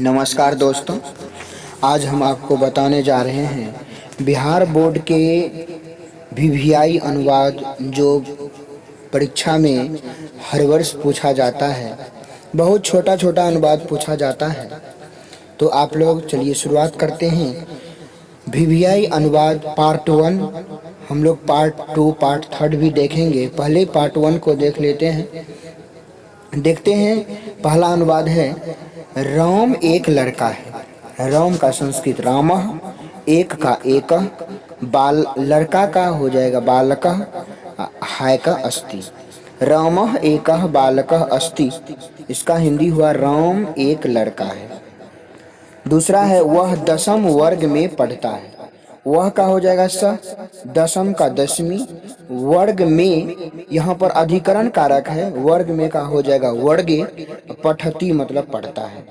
नमस्कार दोस्तों, आज हम आपको बताने जा रहे हैं बिहार बोर्ड के वीवीआई अनुवाद जो परीक्षा में हर वर्ष पूछा जाता है। बहुत छोटा छोटा अनुवाद पूछा जाता है। तो आप लोग चलिए शुरुआत करते हैं। वीवीआई अनुवाद पार्ट 1, हम लोग पार्ट 2 पार्ट 3 भी देखेंगे। पहले पार्ट 1 को देख लेते हैं। देखते हैं, पहला अनुवाद है राम एक लड़का है। राम का संस्कृत रामः, एक का एकः, बाल लड़का का हो जाएगा बालकः, हाय का अस्ति। रामः एकः बालकः अस्ति, इसका हिंदी हुआ राम एक लड़का है। दूसरा है वह दशम वर्ग में पढ़ता है। वह का हो जाएगा स, दशम का दशमी, वर्ग में यहाँ पर अधिकरण कारक है। वर्ग में का हो जाएगा वर्गे, पठती मतलब पढ़ता है।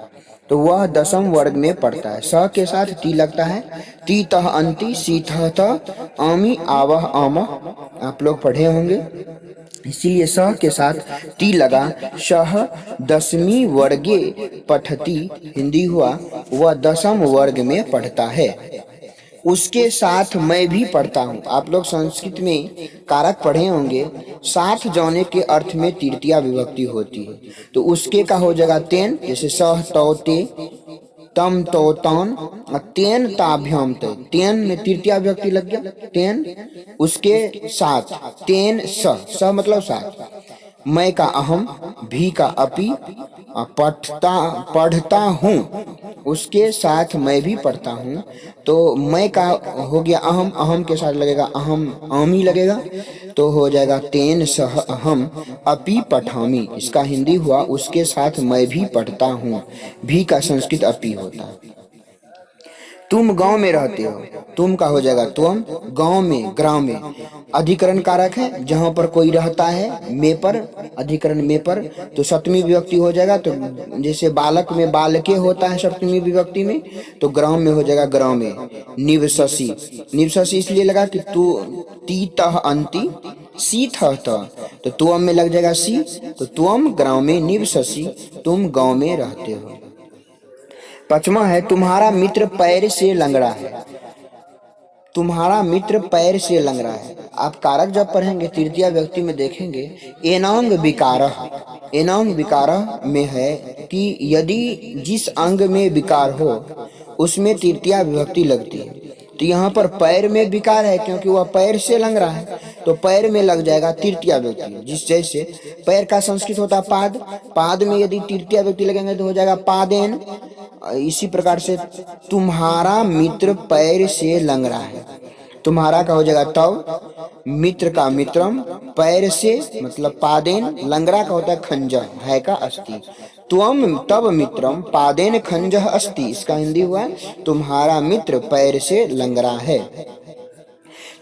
तो वह दशम वर्ग में पढ़ता है। स के साथ टी लगता है। ती तह अंति, सी थह त, आमी आवह आमह, आप लोग पढ़े होंगे, इसीलिए स के साथ टी लगा। शह दसवीं वर्गे पठती, हिंदी हुआ वह दशम वर्ग में पढ़ता है। उसके साथ मैं भी पढ़ता हूँ। आप लोग संस्कृत में कारक पढ़े होंगे। साथ जाने के अर्थ में तृतीया विभक्ति होती है। तो उसके का हो जाएगा तेन, जैसे सह तौ ते, तम तो तौन, तेन ताभ्याम ते, तेन में तृतीया विभक्ति लग गया तेन। उसके साथ तेन स मतलब साथ। मैं का अहम, भी का अपि, पढ़ता हूँ, उसके साथ मैं भी पढ़ता हूँ। तो मैं का हो गया अहम, अहम के साथ लगेगा अहम, आमी लगेगा, तो हो जाएगा तेन सह अहम अपि पठामी, इसका हिंदी हुआ उसके साथ मैं भी पढ़ता हूँ। भी का संस्कृत अपि होता है। तुम गांव में रहते हो, तुम का हो जाएगा तुम, गांव में ग्राम में अधिकरण कारक है। जहां पर कोई रहता है में पर, अधिकरण में पर, तो सप्तमी विभक्ति हो जाएगा। तो जैसे बालक में बालके होता है सप्तमी विभक्ति में, तो ग्राम में हो जाएगा ग्राम में। निवससी, निवससी इसलिए लगा कि तू ती तह अंति, सी थह त, तो तुम में लग जाएगा सी, तो तुम ग्राम में, निवससी तुम गांव में रहते हो। पांचवा है तुम्हारा मित्र पैर से लंगड़ा है। तुम्हारा मित्र पैर से लंगड़ा है। आप कारक जब पढ़ेंगे तृतीया व्यक्ति में देखेंगे, एनांग विकारः, एनांग विकारः में है कि यदि जिस अंग में विकार हो उसमें तृतीया विभक्ति लगती है। तो यहाँ पर पैर में विकार है क्योंकि वह पैर से लंगड़ा है, तो पैर में लग जाएगा तृतीया व्यक्ति। जिस जैसे पैर का संस्कृत होता है पाद, पाद में यदि तृतीया व्यक्ति लगेंगे तो हो जाएगा पादेन। इसी प्रकार से तुम्हारा मित्र पैर से लंगड़ा है। तुम्हारा का हो जाएगा तव, मित्र का मित्रम, पैर से मतलब पादेन, लंगड़ा का होता है खंजह, है का अस्ति। त्वम तव मित्रम पादेन खंजह अस्ति, इसका हिंदी हुआ तुम्हारा मित्र पैर से लंगड़ा है।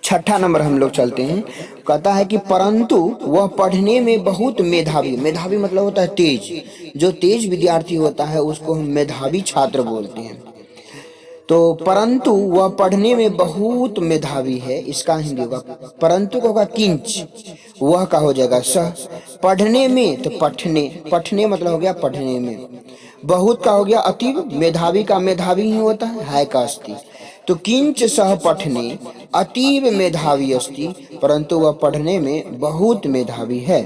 छठा नंबर हम लोग चलते हैं। कहता है कि परंतु वह पढ़ने में बहुत मेधावी, मेधावी मतलब होता है तेज, जो तेज विद्यार्थी होता है उसको हम मेधावी छात्र बोलते हैं। तो परंतु वह पढ़ने में बहुत मेधावी है, इसका हिंदी होगा परंतु का होगा किंच, वह का हो जाएगा सह। पढ़ने में तो पठने, पठने मतलब हो गया पढ़ने में। बहुत का हो गया अतीव, मेधावी का मेधावी ही होता है का अस्ति। तो किंच सह पठने अतीव मेधावी अस्ति, परंतु वह पढ़ने में बहुत मेधावी है।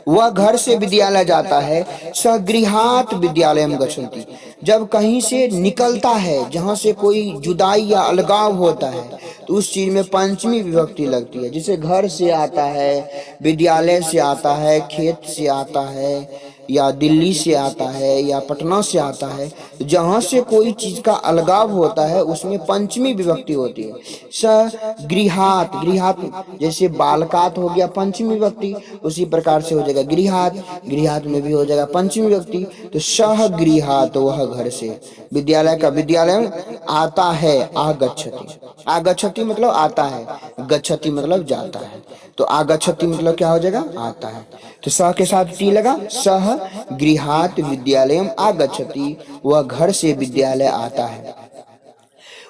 वह घर से विद्यालय जाता है, सह गृहात विद्यालयम गच्छन्ति, जब कहीं से निकलता है जहां से कोई जुदाई या अलगाव होता है तो उस चीज में पंचमी विभक्ति लगती है। जिसे घर से आता है, विद्यालय से आता है, खेत से आता है, या दिल्ली से आता है, या पटना से आता है, जहां से कोई चीज का अलगाव होता है उसमें पंचमी विभक्ति होती है। स गृहात, गृहात जैसे बालकात हो गया पंचमी विभक्ति, उसी प्रकार से हो जाएगा गृहात, गृहात में भी हो जाएगा पंचमी विभक्ति। तो सह गृहात, वह घर से, विद्यालय का विद्यालय आता है, आगच्छति, आगच्छति मतलब आता है, गच्छति मतलब जाता है, तो आगच्छति मतलब क्या हो जाएगा आता है। तो सह के साथ टी लगा, सह गृहात विद्यालयम आगच्छति, वह घर से विद्यालय आता है।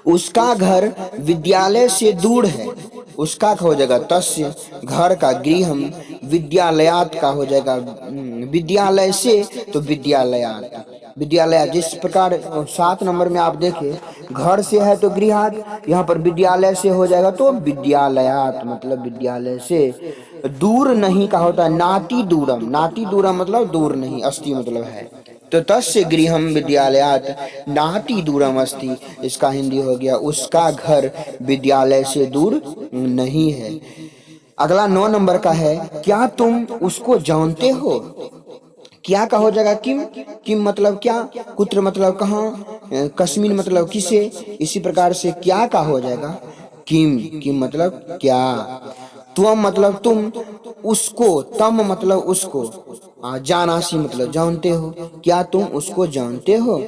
उसका घर विद्यालय से दूर है, उसका हो जाएगा तस्य, घर का गृहम, विद्यालयात का हो जाएगा विद्यालय से, तो विद्यालयात। विद्यालय। जिस प्रकार 7 नंबर में आप देखें, घर से है तो गृहात, यहाँ पर विद्यालय से हो जाएगा तो विद्यालयात, मतलब विद्यालय से। दूर नहीं का होता है नाति दूरम, नाति दूरम मतलब दूर नहीं, अस्ति मतलब है। तो तस्य गृहम विद्यालयात नाति दूरम अस्ति, इसका हिंदी हो गया उसका घर विद्यालय से दूर नहीं है। अगला 9 नंबर का है, क्या तुम उसको जानते हो। क्या का हो जाएगा किम, किम मतलब क्या, कुत्र मतलब कहाँ, कस्मिन मतलब किसे। इसी प्रकार से क्या का हो जाएगा किम, किम मतलब क्या। त्वम मतलब तुम, उसको, तम मतलब उसको, जानासी मतलब जानते हो, क्या तुम उसको जानते हो।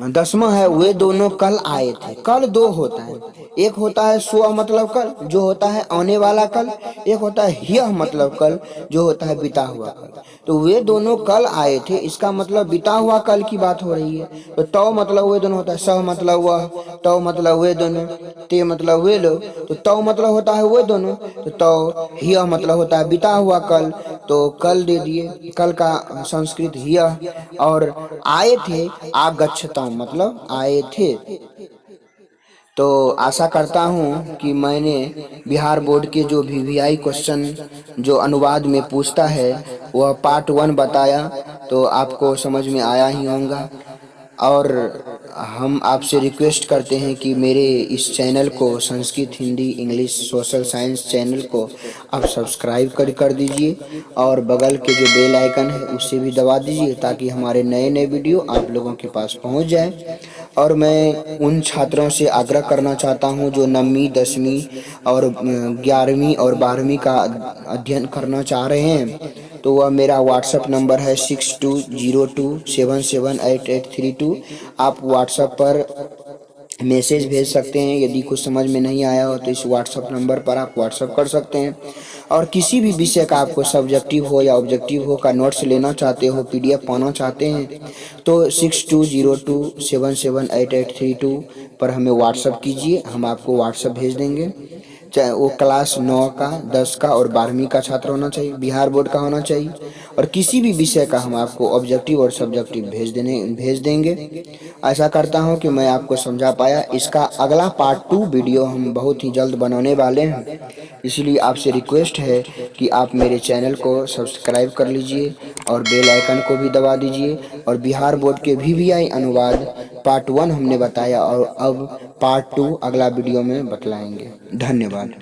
10वां है, वे दोनों कल आए थे। कल 2 होता है, एक होता है स्व मतलब कल जो होता है आने वाला कल, एक होता है ह्यः मतलब कल जो होता है बीता हुआ कल। तो वे दोनों कल आए थे, इसका मतलब बीता हुआ कल की बात हो रही है। तो तौ मतलब वे दोनों होता है, सह मतलब वह, तौ मतलब वे दोनों, ते मतलब वे लोग, तो तौ मतलब होता है वे दोनों, तो तौ। ह्यः मतलब होता है बीता हुआ कल, तो कल दे दिए, कल का संस्कृत ह्यः। और आए थे आगच्छताम मतलब आए थे। तो आशा करता हूँ कि मैंने बिहार बोर्ड के जो वीवीआई क्वेश्चन जो अनुवाद में पूछता है वह पार्ट 1 बताया, तो आपको समझ में आया ही होगा। और हम आपसे रिक्वेस्ट करते हैं कि मेरे इस चैनल को, Sanskrit Hindi English social science channel को आप सब्सक्राइब कर दीजिए और बगल के जो बेल आइकन है उसे भी दबा दीजिए ताकि हमारे नए नए वीडियो आप लोगों के पास पहुंच जाए। और मैं उन छात्रों से आग्रह करना चाहता हूं जो 9वीं 10वीं और 11वीं और 12वीं का अध्ययन करना चाह रहे हैं, तो वह मेरा व्हाट्सएप नंबर है 6202778832। आप व्हाट्सएप पर मैसेज भेज सकते हैं। यदि कुछ समझ में नहीं आया हो तो इस व्हाट्सएप नंबर पर आप व्हाट्सएप कर सकते हैं। और किसी भी विषय का आपको सब्जेक्टिव हो या ऑब्जेक्टिव हो का नोट्स लेना चाहते हो, पीडीएफ पाना चाहते हैं, तो 6202778832 पर हमें व्हाट्सएप कीजिए, हम आपको व्हाट्सएप भेज देंगे। चाहे वो क्लास 9 का, 10 का और 12वीं का छात्र होना चाहिए, बिहार बोर्ड का होना चाहिए, और किसी भी विषय का हम आपको ऑब्जेक्टिव और सब्जेक्टिव भेज देंगे। ऐसा करता हूं कि मैं आपको समझा पाया। इसका अगला पार्ट 2 वीडियो हम बहुत ही जल्द बनाने वाले हैं, इसलिए आपसे रिक्वेस्ट है कि आप मेरे चैनल को सब्सक्राइब कर लीजिए और बेल आइकन को भी दबा दीजिए। और बिहार बोर्ड के वीवीआई अनुवाद पार्ट 1 हमने बताया और अब पार्ट 2 अगला वीडियो में बतलाएंगे। धन्यवाद।